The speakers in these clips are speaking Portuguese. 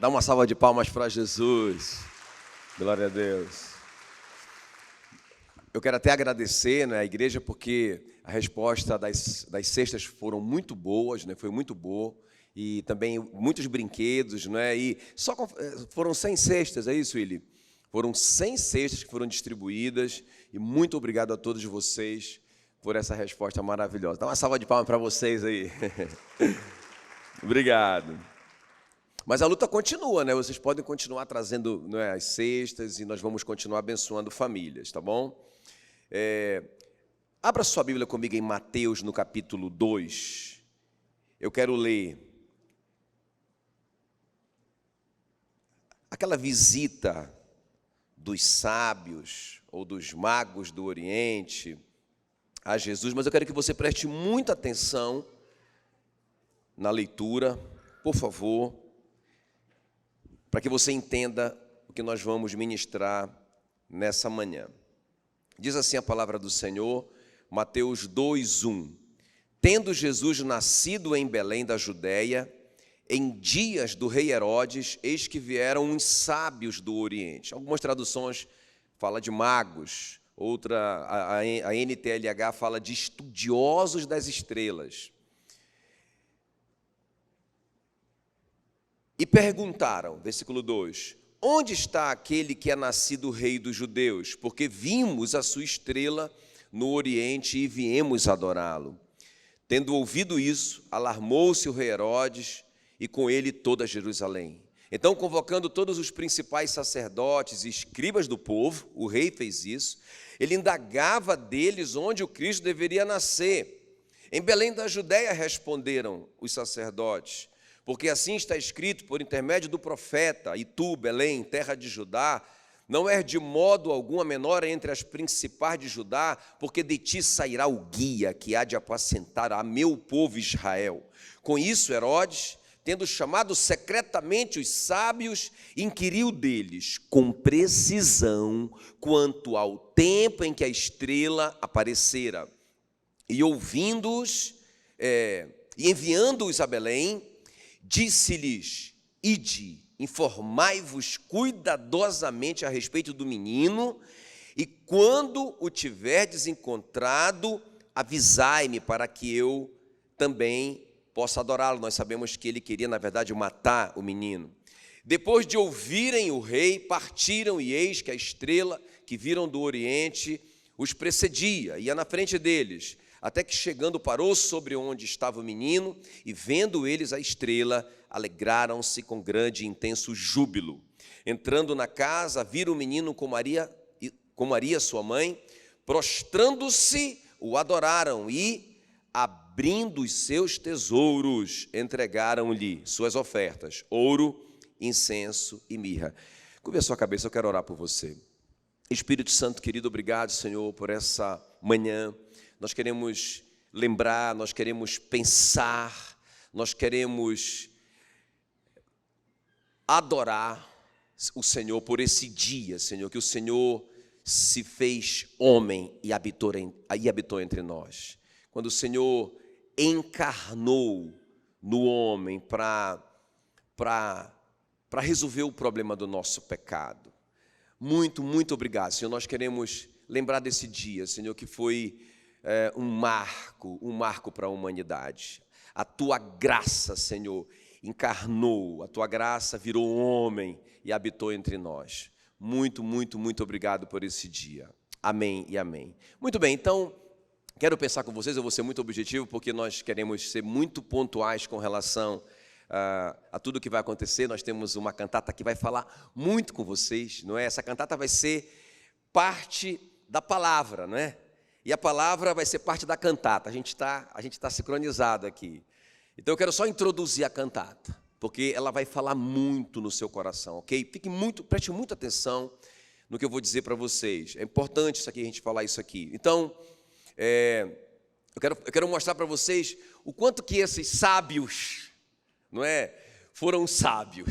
Dá uma salva de palmas para Jesus. Glória a Deus. Eu quero até agradecer, né, a igreja, porque a resposta das cestas foram muito boas, né, foi muito boa. E também muitos brinquedos, né, e foram 100 cestas, é isso, Willi? Foram 100 cestas que foram distribuídas. E muito obrigado a todos vocês por essa resposta maravilhosa. Dá uma salva de palmas para vocês aí. Obrigado. Mas a luta continua, né? Vocês podem continuar trazendo, né, as cestas e nós vamos continuar abençoando famílias, tá bom? Abra sua Bíblia comigo em Mateus, no capítulo 2. Eu quero ler aquela visita dos sábios ou dos magos do Oriente a Jesus, mas eu quero que você preste muita atenção na leitura, por favor, para que você entenda o que nós vamos ministrar nessa manhã. Diz assim a palavra do Senhor, Mateus 2:1. Tendo Jesus nascido em Belém da Judéia, em dias do rei Herodes, eis que vieram uns sábios do Oriente. Algumas traduções falam de magos, outra, a NTLH fala de estudiosos das estrelas. E perguntaram, versículo 2, onde está aquele que é nascido rei dos judeus? Porque vimos a sua estrela no Oriente e viemos adorá-lo. Tendo ouvido isso, alarmou-se o rei Herodes e com ele toda Jerusalém. Então, convocando todos os principais sacerdotes e escribas do povo, o rei fez isso, ele indagava deles onde o Cristo deveria nascer. Em Belém da Judéia, responderam os sacerdotes, porque assim está escrito por intermédio do profeta, e tu, Belém, terra de Judá, não és de modo algum a menor entre as principais de Judá, porque de ti sairá o guia que há de apacentar a meu povo Israel. Com isso, Herodes, tendo chamado secretamente os sábios, inquiriu deles com precisão quanto ao tempo em que a estrela aparecera. E ouvindo-os, e enviando-os a Belém, disse-lhes, ide, informai-vos cuidadosamente a respeito do menino, e quando o tiverdes encontrado, avisai-me para que eu também possa adorá-lo. Nós sabemos que ele queria, na verdade, matar o menino. Depois de ouvirem o rei, partiram, e eis que a estrela que viram do Oriente os precedia, ia na frente deles, até que chegando parou sobre onde estava o menino, e vendo eles a estrela, alegraram-se com grande e intenso júbilo. Entrando na casa, viram o menino com Maria sua mãe, prostrando-se, o adoraram e, abrindo os seus tesouros, entregaram-lhe suas ofertas, ouro, incenso e mirra. Curva a sua cabeça, eu quero orar por você. Espírito Santo querido, obrigado, Senhor, por essa manhã. Nós queremos lembrar, nós queremos pensar, nós queremos adorar o Senhor por esse dia, Senhor, que o Senhor se fez homem e habitou entre nós. Quando o Senhor encarnou no homem para resolver o problema do nosso pecado. Muito, muito obrigado, Senhor. Nós queremos lembrar desse dia, Senhor, que foi um marco para a humanidade. A tua graça, Senhor, encarnou, a tua graça virou homem e habitou entre nós. Muito, muito, muito obrigado por esse dia. Amém e amém. Muito bem, então, quero pensar com vocês, eu vou ser muito objetivo, porque nós queremos ser muito pontuais com relação a tudo que vai acontecer. Nós temos uma cantata que vai falar muito com vocês, não é? Essa cantata vai ser parte da palavra, não é? E a palavra vai ser parte da cantata. A gente tá sincronizado aqui. Então eu quero só introduzir a cantata, porque ela vai falar muito no seu coração, ok? Preste muita atenção no que eu vou dizer para vocês. É importante isso aqui, a gente falar isso aqui. Então, eu quero mostrar para vocês o quanto que esses sábios, não é, foram sábios.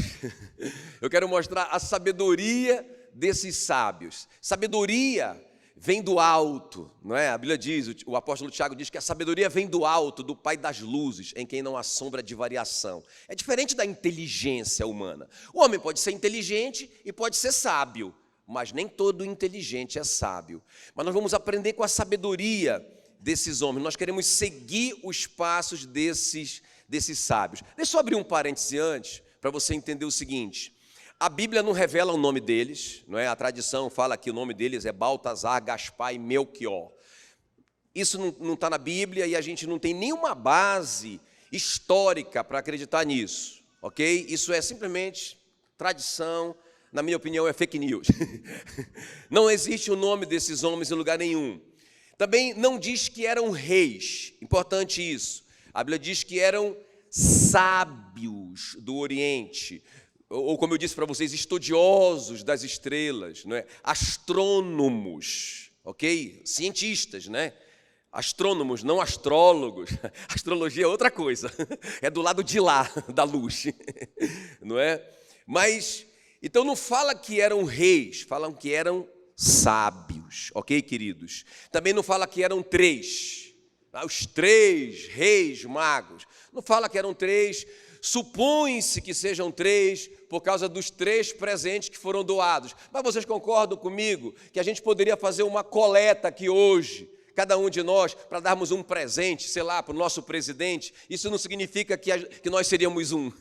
Eu quero mostrar a sabedoria desses sábios. Sabedoria vem do alto, não é? A Bíblia diz, o apóstolo Tiago diz que a sabedoria vem do alto, do Pai das luzes, em quem não há sombra de variação. É diferente da inteligência humana. O homem pode ser inteligente e pode ser sábio, mas nem todo inteligente é sábio. Mas nós vamos aprender com a sabedoria desses homens. Nós queremos seguir os passos desses sábios. Deixa eu abrir um parêntese antes, para você entender o seguinte. A Bíblia não revela o nome deles, não é? A tradição fala que o nome deles é Baltazar, Gaspar e Melquior. Isso não está na Bíblia e a gente não tem nenhuma base histórica para acreditar nisso, ok? Isso é simplesmente tradição, na minha opinião é fake news. Não existe o nome desses homens em lugar nenhum. Também não diz que eram reis, importante isso. A Bíblia diz que eram sábios do Oriente, ou como eu disse para vocês, estudiosos das estrelas, não é? Astrônomos, ok? Cientistas, né? Astrônomos, não astrólogos. Astrologia é outra coisa, é do lado de lá da luz, não é? Mas, então não fala que eram reis, falam que eram sábios, ok, queridos? Também não fala que eram três, os três reis magos, não fala que eram três. Supõe-se que sejam três por causa dos três presentes que foram doados. Mas vocês concordam comigo que a gente poderia fazer uma coleta aqui hoje, cada um de nós, para darmos um presente, sei lá, para o nosso presidente? Isso não significa que nós seríamos um,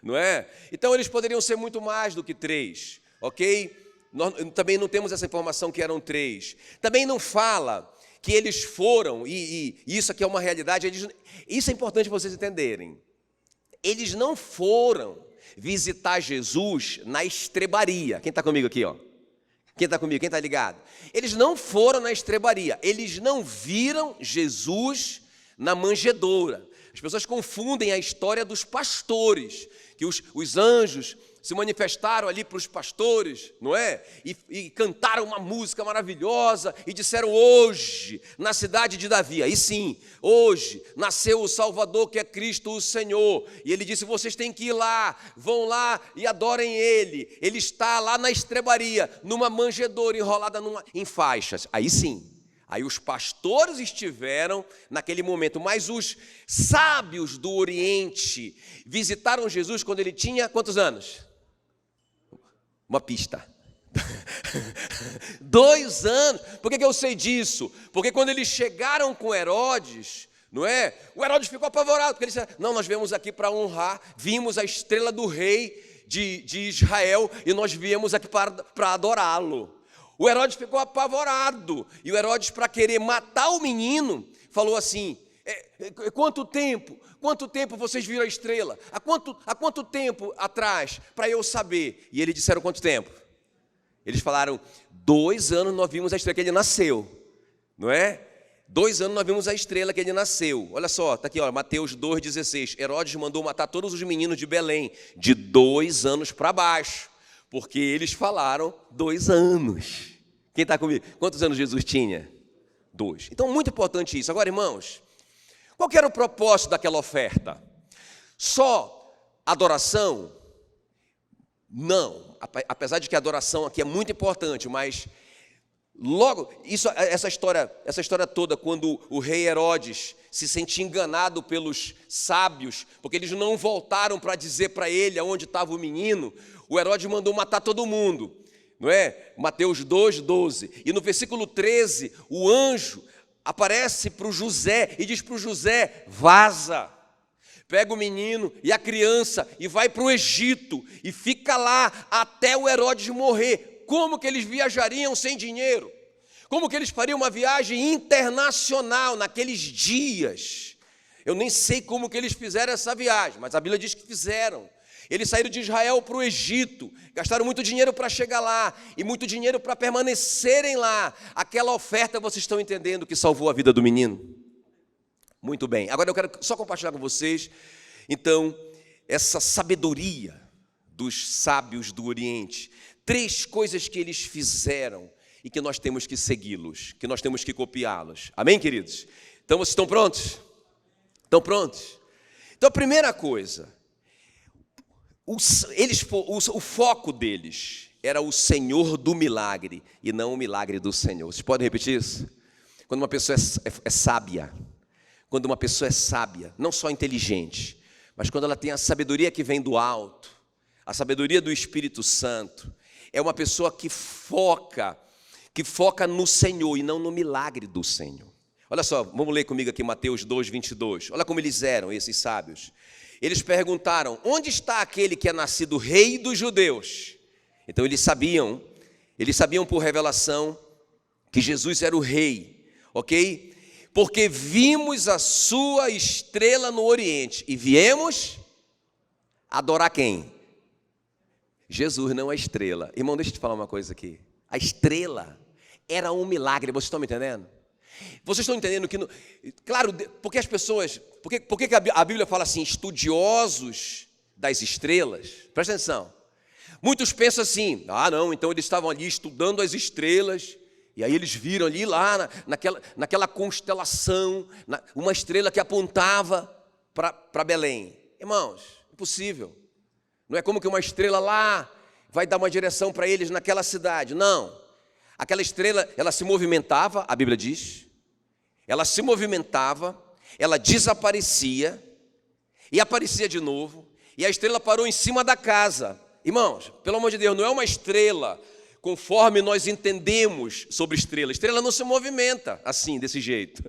não é? Então eles poderiam ser muito mais do que três, ok? Nós também não temos essa informação que eram três. Também não fala que eles foram, e isso aqui é uma realidade, isso é importante vocês entenderem. Eles não foram visitar Jesus na estrebaria. Quem está comigo aqui, ó? Quem está comigo? Quem está ligado? Eles não foram na estrebaria. Eles não viram Jesus na manjedoura. As pessoas confundem a história dos pastores, que os anjos se manifestaram ali para os pastores, não é? E cantaram uma música maravilhosa e disseram: hoje, na cidade de Davi, aí sim, hoje, nasceu o Salvador, que é Cristo o Senhor. E ele disse: vocês têm que ir lá, vão lá e adorem Ele. Ele está lá na estrebaria, numa manjedoura enrolada em faixas. Aí sim. Aí os pastores estiveram naquele momento, mas os sábios do Oriente visitaram Jesus quando ele tinha quantos anos? Uma pista. 2 anos. Por que eu sei disso? Porque quando eles chegaram com Herodes, não é? O Herodes ficou apavorado, porque ele disse: não, nós viemos aqui para honrar, vimos a estrela do rei de Israel e nós viemos aqui para adorá-lo. O Herodes ficou apavorado, e o Herodes, para querer matar o menino, falou assim: quanto tempo vocês viram a estrela? Há quanto tempo atrás, para eu saber? E eles disseram: quanto tempo? Eles falaram: 2 anos nós vimos a estrela que ele nasceu, não é? 2 anos nós vimos a estrela que ele nasceu. Olha só, está aqui, ó, Mateus 2,16. Herodes mandou matar todos os meninos de Belém, de 2 anos para baixo, porque eles falaram 2 anos. Quem está comigo? Quantos anos Jesus tinha? 2. Então, muito importante isso. Agora, irmãos, qual que era o propósito daquela oferta? Só adoração? Não. Apesar de que a adoração aqui é muito importante, mas logo, essa história toda, quando o rei Herodes se sentia enganado pelos sábios, porque eles não voltaram para dizer para ele aonde estava o menino, o Herodes mandou matar todo mundo, não é? Mateus 2,12. E no versículo 13, o anjo aparece para o José e diz para o José: vaza, pega o menino e a criança e vai para o Egito e fica lá até o Herodes morrer. Como que eles viajariam sem dinheiro? Como que eles fariam uma viagem internacional naqueles dias? Eu nem sei como que eles fizeram essa viagem, mas a Bíblia diz que fizeram. Eles saíram de Israel para o Egito, gastaram muito dinheiro para chegar lá e muito dinheiro para permanecerem lá. Aquela oferta, vocês estão entendendo, que salvou a vida do menino? Muito bem. Agora eu quero só compartilhar com vocês, então, essa sabedoria dos sábios do Oriente. 3 coisas que eles fizeram e que nós temos que segui-los, que nós temos que copiá-los. Amém, queridos? Então, vocês estão prontos? Estão prontos? Então, a primeira coisa, o foco deles, era o Senhor do milagre e não o milagre do Senhor. Vocês podem repetir isso? Quando uma pessoa é sábia, quando uma pessoa é sábia, não só inteligente, mas quando ela tem a sabedoria que vem do alto, a sabedoria do Espírito Santo, é uma pessoa que foca no Senhor e não no milagre do Senhor. Olha só, vamos ler comigo aqui Mateus 2, 22. Olha como eles eram, esses sábios. Eles perguntaram, onde está aquele que é nascido rei dos judeus? Então eles sabiam por revelação que Jesus era o rei, ok? Porque vimos a sua estrela no Oriente e viemos adorar quem? Jesus, não a estrela. Irmão, deixa eu te falar uma coisa aqui. A estrela era um milagre, vocês estão me entendendo? Vocês estão entendendo que, claro, porque as pessoas, por que a Bíblia fala assim, estudiosos das estrelas? Presta atenção. Muitos pensam assim, não, então eles estavam ali estudando as estrelas, e aí eles viram ali lá, naquela constelação, uma estrela que apontava para Belém. Irmãos, impossível. Não é como que uma estrela lá vai dar uma direção para eles naquela cidade, não. Aquela estrela, ela se movimentava, a Bíblia diz, ela se movimentava, ela desaparecia, e aparecia de novo, e a estrela parou em cima da casa. Irmãos, pelo amor de Deus, não é uma estrela conforme nós entendemos sobre estrela. A estrela não se movimenta assim, desse jeito,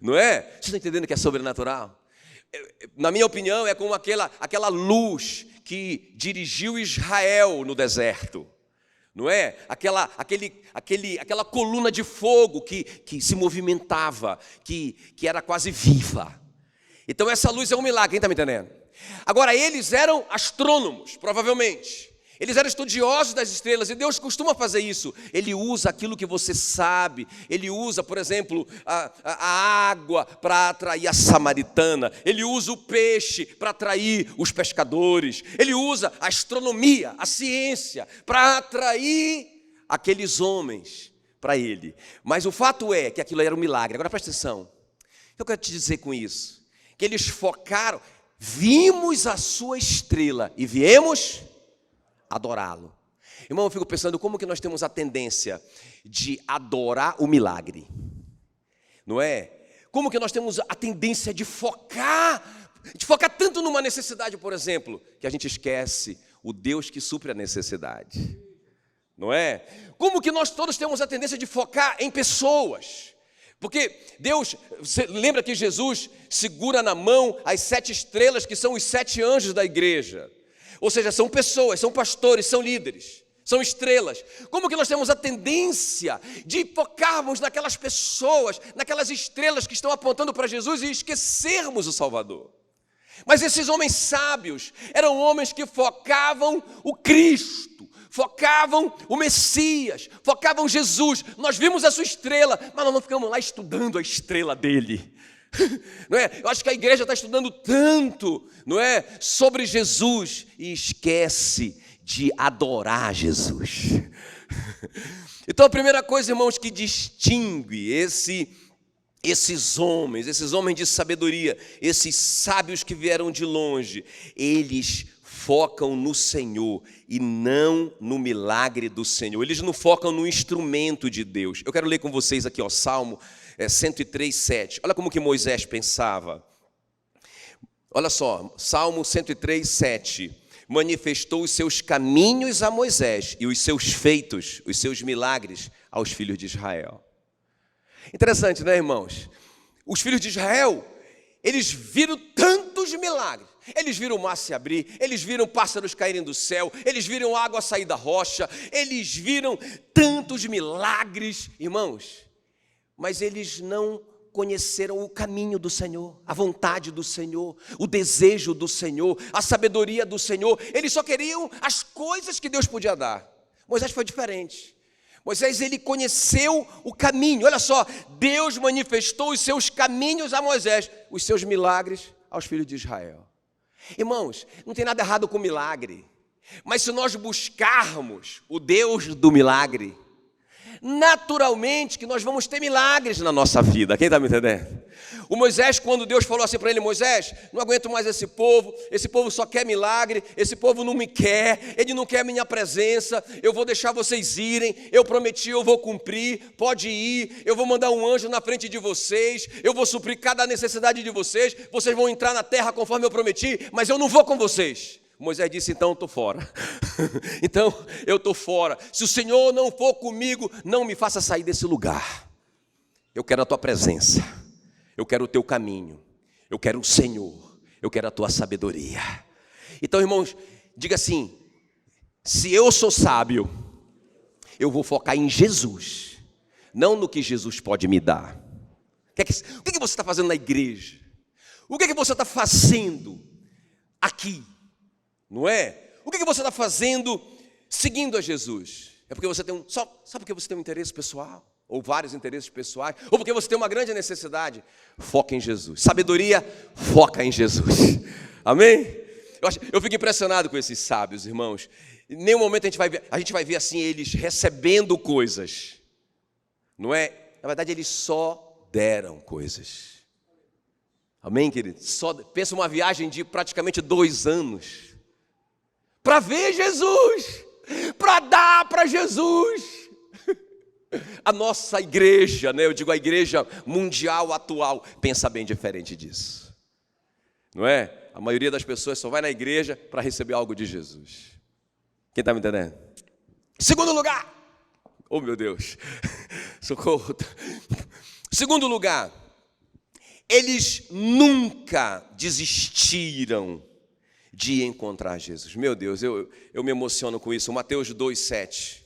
não é? Vocês estão entendendo que é sobrenatural? Na minha opinião, é como aquela luz que dirigiu Israel no deserto, não é? Aquela coluna de fogo que se movimentava, que era quase viva. Então essa luz é um milagre, quem está me entendendo? Agora, eles eram astrônomos, provavelmente. Eles eram estudiosos das estrelas, e Deus costuma fazer isso. Ele usa aquilo que você sabe. Ele usa, por exemplo, a água para atrair a samaritana. Ele usa o peixe para atrair os pescadores. Ele usa a astronomia, a ciência, para atrair aqueles homens para ele. Mas o fato é que aquilo era um milagre. Agora presta atenção. O que eu quero te dizer com isso? Que eles focaram, vimos a sua estrela e viemos adorá-lo. Irmão, eu fico pensando como que nós temos a tendência de adorar o milagre, não é? Como que nós temos a tendência de focar tanto numa necessidade, por exemplo, que a gente esquece o Deus que supre a necessidade, não é? Como que nós todos temos a tendência de focar em pessoas? Porque Deus, você lembra que Jesus segura na mão as 7 estrelas que são os 7 anjos da igreja. Ou seja, são pessoas, são pastores, são líderes, são estrelas. Como que nós temos a tendência de focarmos naquelas pessoas, naquelas estrelas que estão apontando para Jesus e esquecermos o Salvador? Mas esses homens sábios eram homens que focavam o Cristo, focavam o Messias, focavam Jesus. Nós vimos a sua estrela, mas nós não ficamos lá estudando a estrela dele. Não é? Eu acho que a igreja está estudando tanto, não é, sobre Jesus e esquece de adorar Jesus. Então a primeira coisa, irmãos, que distingue esses homens de sabedoria, esses sábios que vieram de longe, eles focam no Senhor e não no milagre do Senhor. Eles não focam no instrumento de Deus. Eu quero ler com vocês aqui, Salmo 103, 7. Olha como que Moisés pensava. Olha só, Salmo 103, 7. Manifestou os seus caminhos a Moisés e os seus feitos, os seus milagres aos filhos de Israel. Interessante, né, irmãos? Os filhos de Israel, eles viram tantos milagres. Eles viram o mar se abrir, eles viram pássaros caírem do céu, eles viram água sair da rocha, eles viram tantos milagres, irmãos. Mas eles não conheceram o caminho do Senhor, a vontade do Senhor, o desejo do Senhor, a sabedoria do Senhor. Eles só queriam as coisas que Deus podia dar. Moisés foi diferente. Moisés, ele conheceu o caminho. Olha só, Deus manifestou os seus caminhos a Moisés, os seus milagres aos filhos de Israel. Irmãos, não tem nada errado com milagre, mas se nós buscarmos o Deus do milagre, naturalmente que nós vamos ter milagres na nossa vida. Quem está me entendendo? O Moisés, quando Deus falou assim para ele: Moisés, não aguento mais esse povo só quer milagre, esse povo não me quer, ele não quer minha presença, eu vou deixar vocês irem, eu prometi, eu vou cumprir, pode ir, eu vou mandar um anjo na frente de vocês, eu vou suprir cada necessidade de vocês, vocês vão entrar na terra conforme eu prometi, mas eu não vou com vocês. Moisés disse: então eu estou fora. Então eu estou fora. Se o Senhor não for comigo, não me faça sair desse lugar. Eu quero a tua presença, eu quero o teu caminho, eu quero o Senhor, eu quero a tua sabedoria. Então, irmãos, diga assim: se eu sou sábio, eu vou focar em Jesus, não no que Jesus pode me dar. O que você está fazendo na igreja? O que você está fazendo aqui? Não é? O que você está fazendo seguindo a Jesus? É porque você tem sabe porque você tem um interesse pessoal? Ou vários interesses pessoais? Ou porque você tem uma grande necessidade? Foca em Jesus. Sabedoria, foca em Jesus. Amém? Eu fico impressionado com esses sábios, irmãos. Em nenhum momento a gente vai ver assim eles recebendo coisas. Não é? Na verdade, eles só deram coisas. Amém, querido? Pensa uma viagem de praticamente 2 anos. Para ver Jesus, para dar para Jesus. A nossa igreja, né? Eu digo a igreja mundial atual, pensa bem diferente disso. Não é? A maioria das pessoas só vai na igreja para receber algo de Jesus. Quem está me entendendo? Segundo lugar. Oh, meu Deus. Socorro. Segundo lugar. Eles nunca desistiram de encontrar Jesus. Meu Deus, eu me emociono com isso. Mateus 2,7.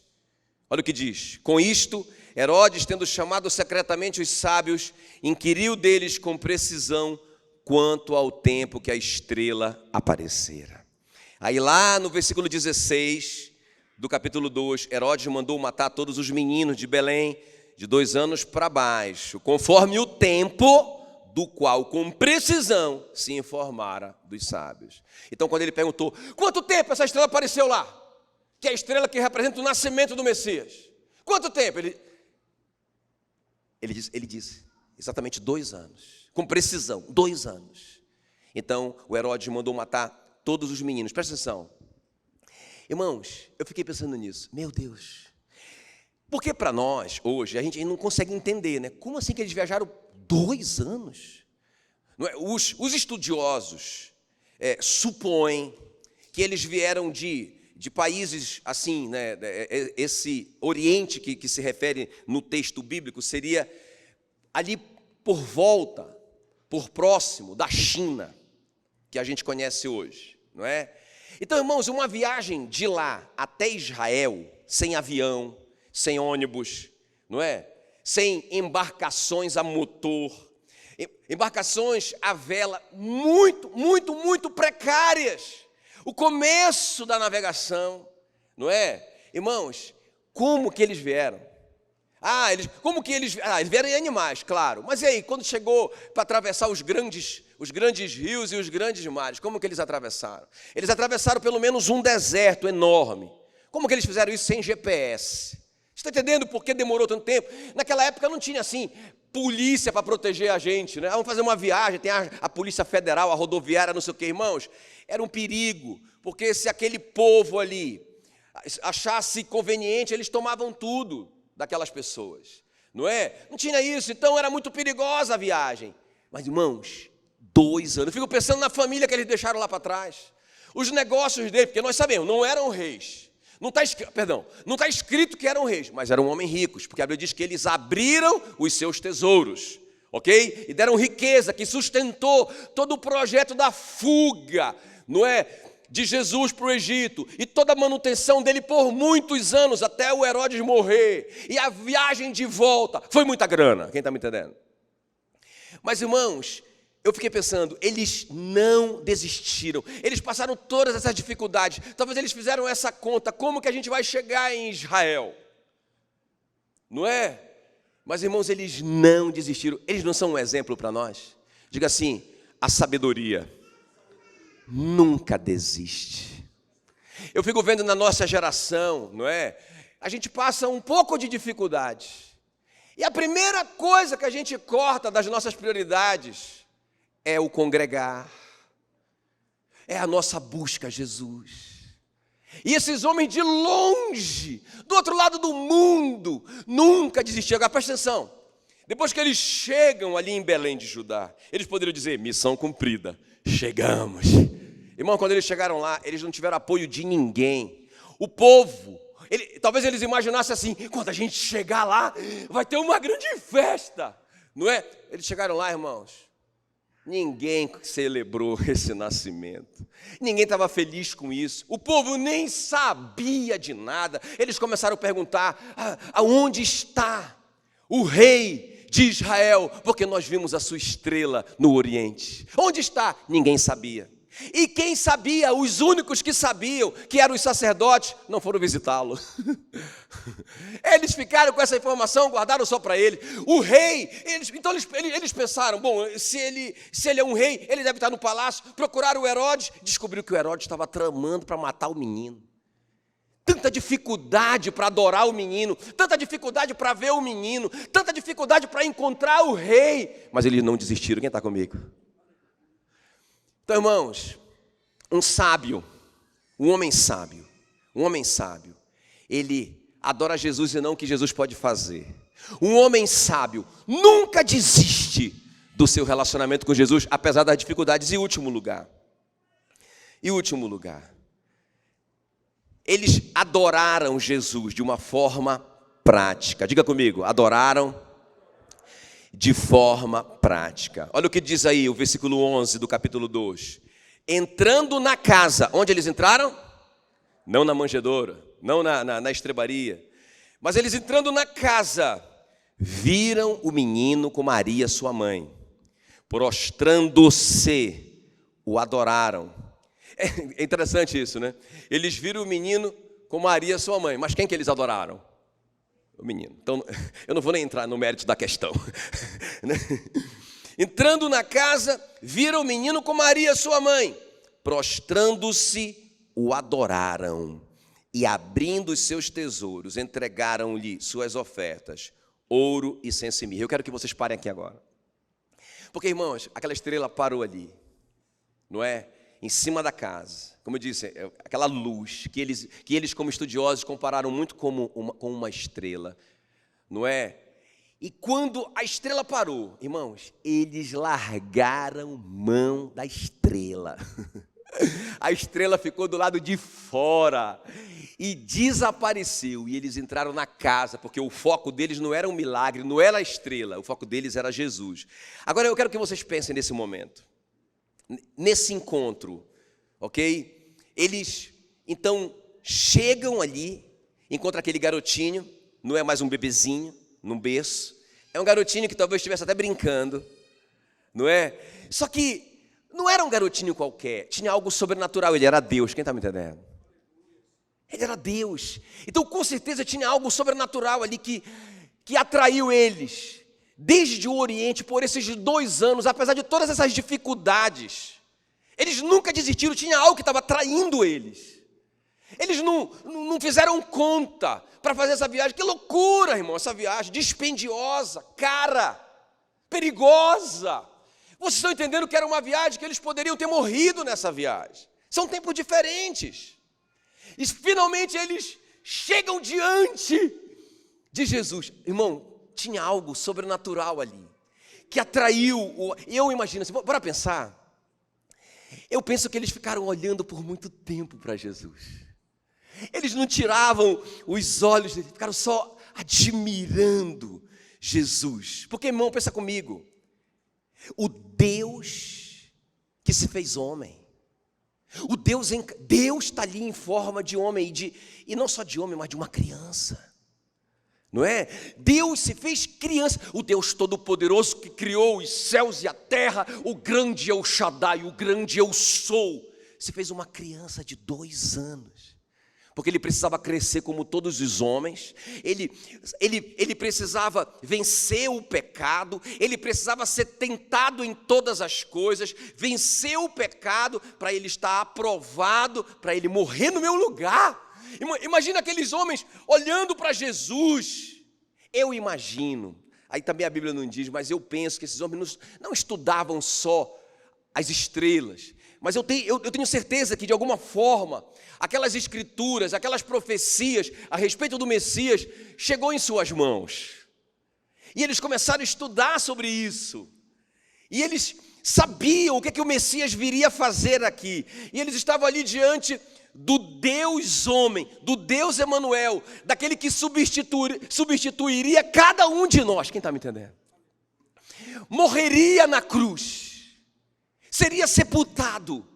Olha o que diz: com isto, Herodes, tendo chamado secretamente os sábios, inquiriu deles com precisão quanto ao tempo que a estrela aparecera. Aí lá no versículo 16 do capítulo 2, Herodes mandou matar todos os meninos de Belém, de 2 anos para baixo, conforme o tempo do qual com precisão se informara dos sábios. Então, quando ele perguntou: quanto tempo essa estrela apareceu lá? Que é a estrela que representa o nascimento do Messias. Quanto tempo? Ele disse exatamente 2 anos. Com precisão, 2 anos. Então, o Herodes mandou matar todos os meninos. Presta atenção. Irmãos, eu fiquei pensando nisso. Meu Deus. Porque para nós, hoje, a gente não consegue entender, né? Como assim que eles viajaram 2 anos? Não é? Os estudiosos supõem que eles vieram de países assim, né? Esse Oriente que se refere no texto bíblico seria ali por próximo da China, que a gente conhece hoje, não é? Então, irmãos, uma viagem de lá até Israel, sem avião, sem ônibus, não é? Sem embarcações a motor, embarcações a vela muito, muito, muito precárias. O começo da navegação, não é? Irmãos, como que eles vieram? Eles vieram em animais, claro. Mas e aí, quando chegou para atravessar os grandes rios e os grandes mares, como que eles atravessaram? Eles atravessaram pelo menos um deserto enorme. Como que eles fizeram isso sem GPS? Está entendendo por que demorou tanto tempo? Naquela época não tinha assim polícia para proteger a gente, né? Vamos fazer uma viagem, tem a Polícia Federal, a rodoviária, não sei o que, irmãos. Era um perigo, porque se aquele povo ali achasse conveniente, eles tomavam tudo daquelas pessoas, não é? Não tinha isso, então era muito perigosa a viagem. Mas, irmãos, 2 anos. Eu fico pensando na família que eles deixaram lá para trás. Os negócios dele, porque nós sabemos, não eram reis. Não está escrito que eram reis, mas eram homens ricos, porque a Bíblia diz que eles abriram os seus tesouros, ok? E deram riqueza, que sustentou todo o projeto da fuga, não é? De Jesus para o Egito, e toda a manutenção dele por muitos anos, até o Herodes morrer, e a viagem de volta, foi muita grana, quem está me entendendo? Mas, irmãos, eu fiquei pensando, eles não desistiram, eles passaram todas essas dificuldades, talvez eles fizeram essa conta, como que a gente vai chegar em Israel? Não é? Mas, irmãos, eles não desistiram, eles não são um exemplo para nós? Diga assim, a sabedoria nunca desiste. Eu fico vendo na nossa geração, não é? a gente passa um pouco de dificuldade. E a primeira coisa que a gente corta das nossas prioridades é o congregar, é a nossa busca a Jesus. E esses homens de longe, do outro lado do mundo, nunca desistiram. Agora presta atenção, depois que eles chegam ali em Belém de Judá, eles poderiam dizer, missão cumprida, chegamos. Irmão, quando eles chegaram lá, eles não tiveram apoio de ninguém. O povo, talvez eles imaginassem assim, quando a gente chegar lá, vai ter uma grande festa, não é? Eles chegaram lá, irmãos, ninguém celebrou esse nascimento, ninguém estava feliz com isso, o povo nem sabia de nada. Eles começaram a perguntar, aonde está o rei de Israel? Porque nós vimos a sua estrela no Oriente. Onde está? Ninguém sabia. E quem sabia, os únicos que sabiam, que eram os sacerdotes, não foram visitá-lo. Eles ficaram com essa informação, guardaram só para ele. O rei, eles pensaram, bom, se ele é um rei, ele deve estar no palácio. Procuraram o Herodes, descobriu que o Herodes estava tramando para matar o menino. Tanta dificuldade para adorar o menino, tanta dificuldade para ver o menino, tanta dificuldade para encontrar o rei. Mas eles não desistiram. Quem está comigo? Então, irmãos, um homem sábio, ele adora Jesus e não o que Jesus pode fazer. Um homem sábio nunca desiste do seu relacionamento com Jesus, apesar das dificuldades. E último lugar, eles adoraram Jesus de uma forma prática. Diga comigo, adoraram de forma prática. Olha o que diz aí o versículo 11 do capítulo 2. Entrando na casa, onde eles entraram? Não na manjedoura, não na estrebaria, mas eles entrando na casa, viram o menino com Maria, sua mãe. Prostrando-se, o adoraram. É interessante isso, né? Eles viram o menino com Maria, sua mãe, mas quem que eles adoraram? O menino. Então, eu não vou nem entrar no mérito da questão. Entrando na casa, viram o menino com Maria, sua mãe. Prostrando-se, o adoraram. E abrindo os seus tesouros, entregaram-lhe suas ofertas, ouro e incenso e mirra. Eu quero que vocês parem aqui agora. Porque, irmãos, aquela estrela parou ali, não é? Em cima da casa. Como eu disse, aquela luz que eles como estudiosos compararam muito com uma estrela, não é? E quando a estrela parou, irmãos, eles largaram mão da estrela. A estrela ficou do lado de fora e desapareceu. E eles entraram na casa, porque o foco deles não era um milagre, não era a estrela, o foco deles era Jesus. Agora eu quero que vocês pensem nesse momento, nesse encontro, ok? Eles, então, chegam ali, encontram aquele garotinho, não é mais um bebezinho, num berço, é um garotinho que talvez estivesse até brincando, não é? Só que não era um garotinho qualquer, tinha algo sobrenatural, ele era Deus, quem está me entendendo? Ele era Deus, então com certeza tinha algo sobrenatural ali que atraiu eles, desde o Oriente, por esses 2 anos, apesar de todas essas dificuldades, eles nunca desistiram, tinha algo que estava atraindo eles. Eles não fizeram conta para fazer essa viagem. Que loucura, irmão, essa viagem, dispendiosa, cara, perigosa. Vocês estão entendendo que era uma viagem que eles poderiam ter morrido nessa viagem. São tempos diferentes. E finalmente eles chegam diante de Jesus. Irmão, tinha algo sobrenatural ali, que atraiu, eu imagino assim, bora pensar. Eu penso que eles ficaram olhando por muito tempo para Jesus. Eles não tiravam os olhos, eles ficaram só admirando Jesus. Porque, irmão, pensa comigo, o Deus que se fez homem, o Deus está ali em forma de homem, e não só de homem, mas de uma criança. Não é? Deus se fez criança, o Deus Todo-Poderoso que criou os céus e a terra, o grande El Shaddai, o grande Eu Sou, se fez uma criança de 2 anos, porque ele precisava crescer como todos os homens, ele precisava vencer o pecado, ele precisava ser tentado em todas as coisas, vencer o pecado para ele estar aprovado, para ele morrer no meu lugar. Imagina aqueles homens olhando para Jesus. Eu imagino, aí também a Bíblia não diz, mas eu penso que esses homens não estudavam só as estrelas, mas eu tenho certeza que de alguma forma, aquelas escrituras, aquelas profecias a respeito do Messias, chegou em suas mãos. E eles começaram a estudar sobre isso. E eles sabiam o que o Messias viria fazer aqui. E eles estavam ali diante do Deus homem, do Deus Emanuel, daquele que substituiria cada um de nós. Quem está me entendendo? Morreria na cruz, seria sepultado,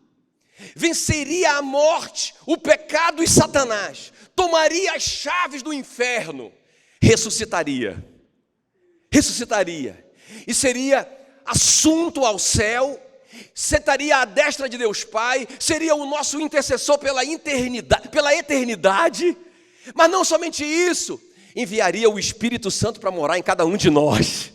venceria a morte, o pecado e Satanás, tomaria as chaves do inferno, ressuscitaria, e seria assunto ao céu, sentaria à destra de Deus Pai, seria o nosso intercessor pela eternidade, mas não somente isso, enviaria o Espírito Santo para morar em cada um de nós.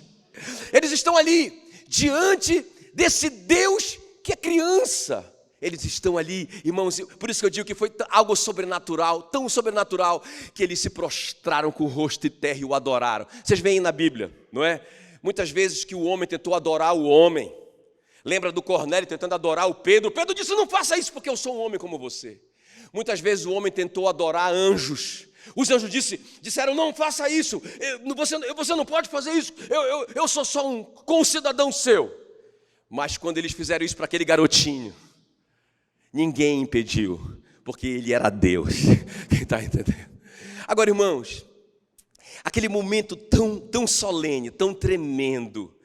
Eles estão ali, diante desse Deus que é criança. Eles estão ali, irmãos, por isso que eu digo que foi algo sobrenatural, tão sobrenatural, que eles se prostraram com o rosto em terra e o adoraram. Vocês veem na Bíblia, não é? Muitas vezes que o homem tentou adorar o homem. Lembra do Cornélio tentando adorar o Pedro? Pedro disse, não faça isso porque eu sou um homem como você. Muitas vezes o homem tentou adorar anjos. Os anjos disseram, não faça isso, você não pode fazer isso, eu sou só um concidadão seu. Mas quando eles fizeram isso para aquele garotinho, ninguém impediu, porque ele era Deus. Quem está entendendo? Agora, irmãos, aquele momento tão solene, tão tremendo,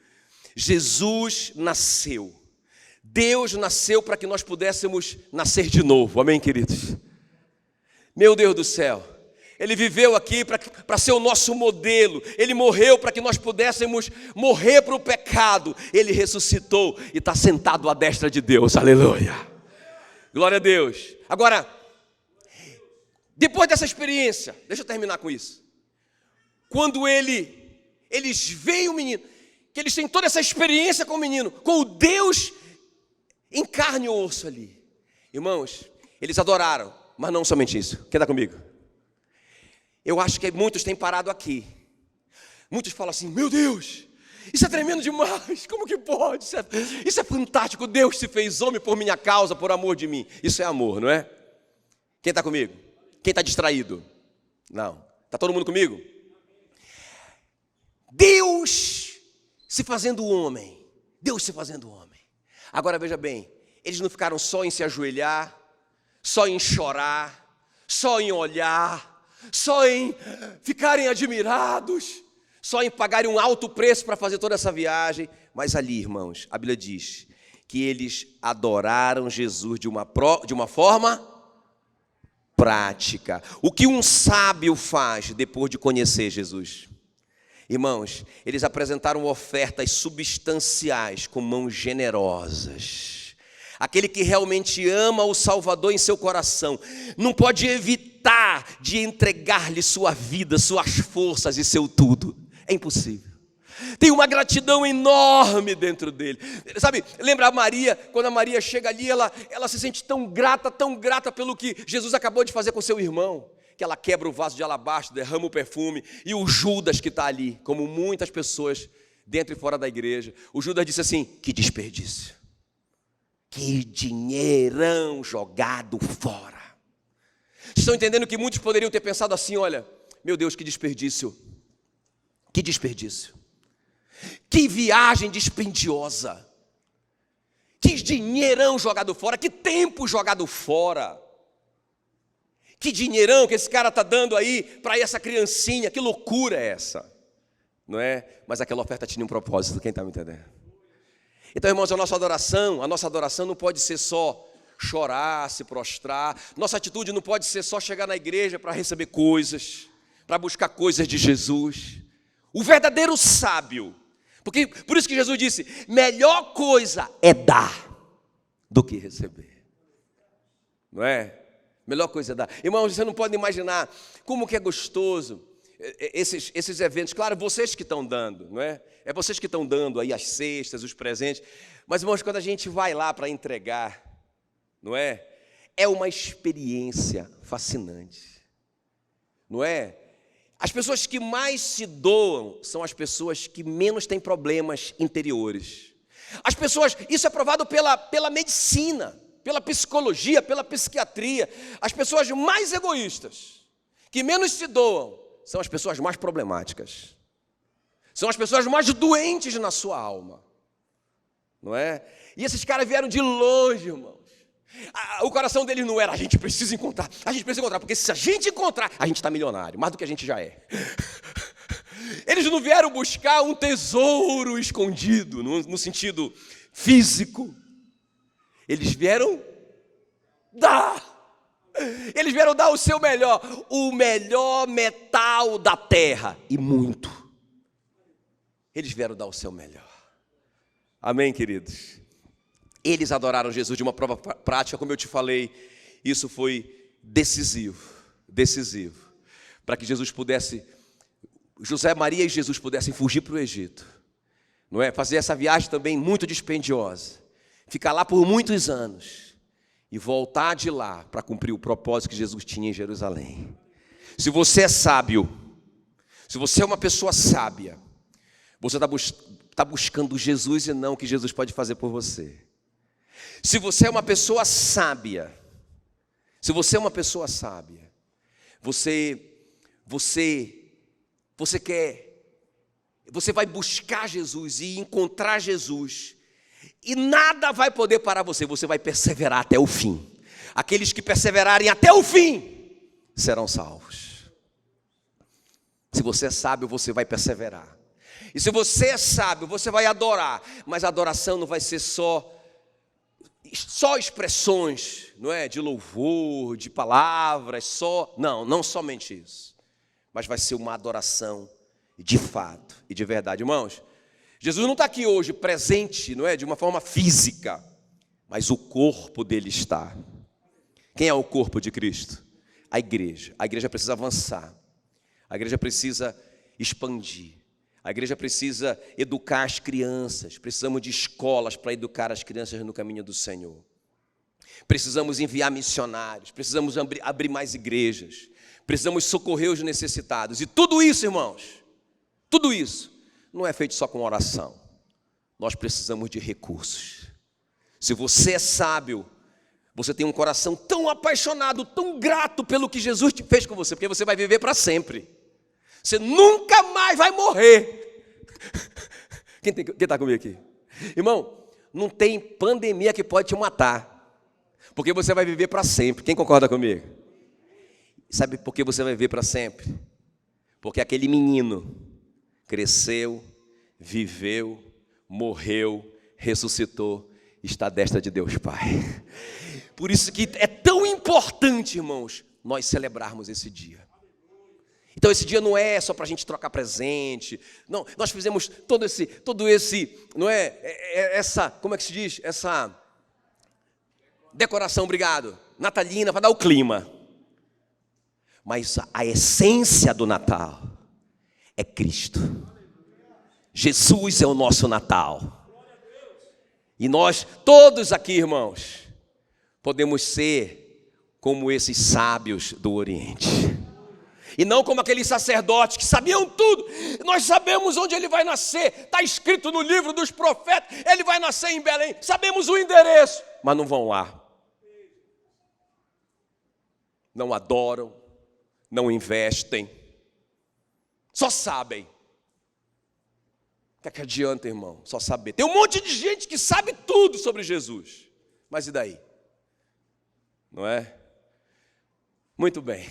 Jesus nasceu. Deus nasceu para que nós pudéssemos nascer de novo. Amém, queridos? Meu Deus do céu. Ele viveu aqui para ser o nosso modelo. Ele morreu para que nós pudéssemos morrer para o pecado. Ele ressuscitou e está sentado à destra de Deus. Aleluia. Glória a Deus. Agora, depois dessa experiência, deixa eu terminar com isso. Quando eles veem o menino, que eles têm toda essa experiência com o menino, com o Deus em carne e osso ali. Irmãos, eles adoraram, mas não somente isso. Quem está comigo? Eu acho que muitos têm parado aqui. Muitos falam assim, meu Deus, isso é tremendo demais, como que pode? Isso é fantástico, Deus se fez homem por minha causa, por amor de mim. Isso é amor, não é? Quem está comigo? Quem está distraído? Não. Está todo mundo comigo? Deus se fazendo homem. Deus se fazendo homem. Agora veja bem, eles não ficaram só em se ajoelhar, só em chorar, só em olhar, só em ficarem admirados, só em pagarem um alto preço para fazer toda essa viagem. Mas ali, irmãos, a Bíblia diz que eles adoraram Jesus de uma forma prática. O que um sábio faz depois de conhecer Jesus? Irmãos, eles apresentaram ofertas substanciais com mãos generosas. Aquele que realmente ama o Salvador em seu coração não pode evitar de entregar-lhe sua vida, suas forças e seu tudo. É impossível. Tem uma gratidão enorme dentro dele. Sabe, lembra a Maria, quando a Maria chega ali, ela se sente tão grata pelo que Jesus acabou de fazer com seu irmão, que ela quebra o vaso de alabastro, derrama o perfume, e o Judas que está ali, como muitas pessoas dentro e fora da igreja, o Judas disse assim, que desperdício, que dinheirão jogado fora. Estão entendendo que muitos poderiam ter pensado assim, olha, meu Deus, que desperdício, que viagem dispendiosa, que dinheirão jogado fora, que tempo jogado fora, que dinheirão que esse cara está dando aí para essa criancinha, que loucura é essa, não é? Mas aquela oferta tinha um propósito, quem está me entendendo? Então, irmãos, a nossa adoração não pode ser só chorar, se prostrar, nossa atitude não pode ser só chegar na igreja para receber coisas, para buscar coisas de Jesus. O verdadeiro sábio, porque por isso que Jesus disse, melhor coisa é dar do que receber, não é? Melhor coisa é dar. Irmãos, você não pode imaginar como que é gostoso esses eventos. Claro, vocês que estão dando, não é? É vocês que estão dando aí as cestas, os presentes. Mas, irmãos, quando a gente vai lá para entregar, não é? É uma experiência fascinante. não é? As pessoas que mais se doam são as pessoas que menos têm problemas interiores. As pessoas, isso é provado pela medicina, pela psicologia, pela psiquiatria. As pessoas mais egoístas, que menos se doam, são as pessoas mais problemáticas. São as pessoas mais doentes na sua alma, não é? E esses caras vieram de longe, irmãos. O coração deles não era, a gente precisa encontrar, porque se a gente encontrar, a gente está milionário, mais do que a gente já é. Eles não vieram buscar um tesouro escondido, no sentido físico. Eles vieram dar. Eles vieram dar o seu melhor, o melhor metal da terra, e muito. Eles vieram dar o seu melhor. Amém, queridos? Eles adoraram Jesus de uma prova prática, como eu te falei, isso foi decisivo, para que Jesus pudesse, José, Maria e Jesus pudessem fugir para o Egito, não é? Fazer essa viagem também muito dispendiosa, ficar lá por muitos anos e voltar de lá para cumprir o propósito que Jesus tinha em Jerusalém. Se você é sábio, se você é uma pessoa sábia, você está buscando Jesus e não o que Jesus pode fazer por você. Se você é uma pessoa sábia, você vai buscar Jesus e encontrar Jesus, e nada vai poder parar você, você vai perseverar até o fim. Aqueles que perseverarem até o fim serão salvos. Se você é sábio, você vai perseverar. E se você é sábio, você vai adorar, mas a adoração não vai ser só expressões, não é? De louvor, de palavras, não somente isso, mas vai ser uma adoração de fato e de verdade. Irmãos, Jesus não está aqui hoje presente, não é? De uma forma física, mas o corpo dele está. Quem é o corpo de Cristo? A igreja precisa avançar, a igreja precisa expandir. A igreja precisa educar as crianças, precisamos de escolas para educar as crianças no caminho do Senhor. Precisamos enviar missionários, precisamos abrir mais igrejas, precisamos socorrer os necessitados. E tudo isso, irmãos, tudo isso não é feito só com oração. Nós precisamos de recursos. Se você é sábio, você tem um coração tão apaixonado, tão grato pelo que Jesus te fez com você, porque você vai viver para sempre. Você nunca mais vai morrer. Quem está comigo aqui? Irmão, não tem pandemia que pode te matar, porque você vai viver para sempre. Quem concorda comigo? Sabe por que você vai viver para sempre? Porque aquele menino cresceu, viveu, morreu, ressuscitou, está à destra de Deus Pai. Por isso que é tão importante, irmãos, nós celebrarmos esse dia. Então esse dia não é só para a gente trocar presente, não, nós fizemos todo esse, não é, essa, como é que se diz, essa decoração, obrigado, natalina, para dar o clima, mas a essência do Natal é Cristo, Jesus é o nosso Natal, e nós todos aqui, irmãos, podemos ser como esses sábios do Oriente. E não como aqueles sacerdotes que sabiam tudo. Nós sabemos onde ele vai nascer. Está escrito no livro dos profetas. Ele vai nascer em Belém. Sabemos o endereço. Mas não vão lá. Não adoram. Não investem. Só sabem. O que adianta, irmão? Só saber. Tem um monte de gente que sabe tudo sobre Jesus. Mas e daí? Não é? Muito bem.